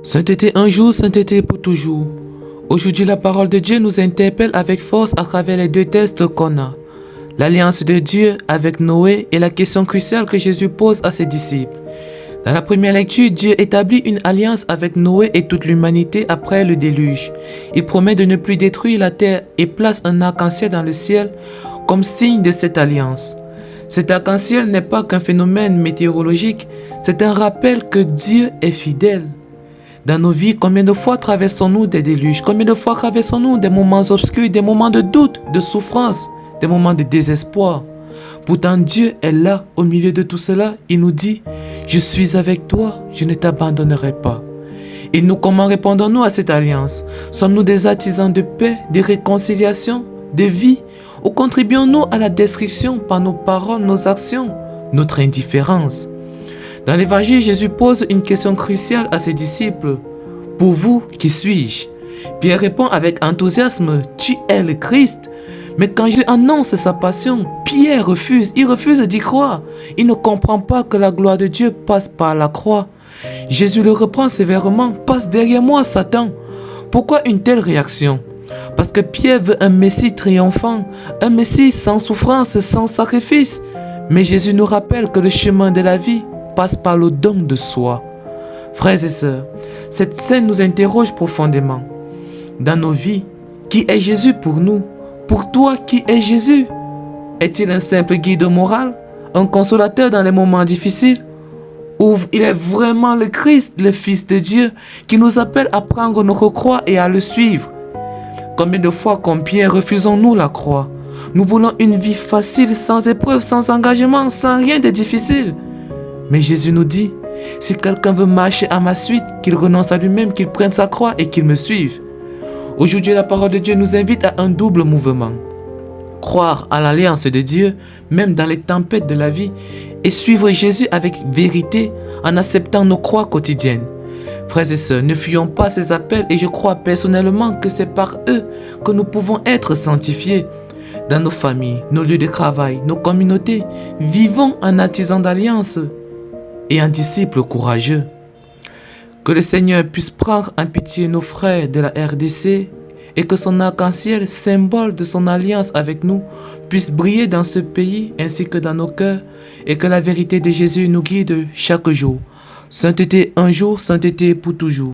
Sainteté un jour, sainteté pour toujours. Aujourd'hui, la parole de Dieu nous interpelle avec force à travers les deux textes qu'on a. L'alliance de Dieu avec Noé et la question cruciale que Jésus pose à ses disciples. Dans la première lecture, Dieu établit une alliance avec Noé et toute l'humanité après le déluge. Il promet de ne plus détruire la terre et place un arc-en-ciel dans le ciel comme signe de cette alliance. Cet arc-en-ciel n'est pas qu'un phénomène météorologique, c'est un rappel que Dieu est fidèle. Dans nos vies, combien de fois traversons-nous des déluges? Combien de fois traversons-nous des moments obscurs, des moments de doute, de souffrance, des moments de désespoir? Pourtant, Dieu est là, au milieu de tout cela. Il nous dit, « Je suis avec toi, je ne t'abandonnerai pas. » Et nous, comment répondons-nous à cette alliance? Sommes-nous des artisans de paix, de réconciliation, de vie? Ou contribuons-nous à la destruction par nos paroles, nos actions, notre indifférence? Dans l'évangile, Jésus pose une question cruciale à ses disciples. « Pour vous, qui suis-je » Pierre répond avec enthousiasme, « Tu es le Christ ». Mais quand Jésus annonce sa passion, Pierre refuse, il refuse d'y croire. Il ne comprend pas que la gloire de Dieu passe par la croix. Jésus le reprend sévèrement, « Passe derrière moi, Satan ». Pourquoi une telle réaction? Parce que Pierre veut un Messie triomphant, un Messie sans souffrance, sans sacrifice. Mais Jésus nous rappelle que le chemin de la vie passe par le don de soi. Frères et sœurs, cette scène nous interroge profondément. Dans nos vies, qui est Jésus pour nous? Pour toi, qui est Jésus? Est-il un simple guide moral? Un consolateur dans les moments difficiles? Ou il est vraiment le Christ, le Fils de Dieu, qui nous appelle à prendre notre croix et à le suivre? Combien de fois, comme Pierre, refusons-nous la croix? Nous voulons une vie facile, sans épreuve, sans engagement, sans rien de difficile. Mais Jésus nous dit, si quelqu'un veut marcher à ma suite, qu'il renonce à lui-même, qu'il prenne sa croix et qu'il me suive. Aujourd'hui, la parole de Dieu nous invite à un double mouvement. Croire à l'alliance de Dieu, même dans les tempêtes de la vie, et suivre Jésus avec vérité en acceptant nos croix quotidiennes. Frères et sœurs, ne fuyons pas ces appels et je crois personnellement que c'est par eux que nous pouvons être sanctifiés. Dans nos familles, nos lieux de travail, nos communautés, vivons en artisans d'alliance et en disciples courageux. Que le Seigneur puisse prendre en pitié nos frères de la RDC et que son arc-en-ciel, symbole de son alliance avec nous, puisse briller dans ce pays ainsi que dans nos cœurs et que la vérité de Jésus nous guide chaque jour. Sainteté un jour, sainteté pour toujours.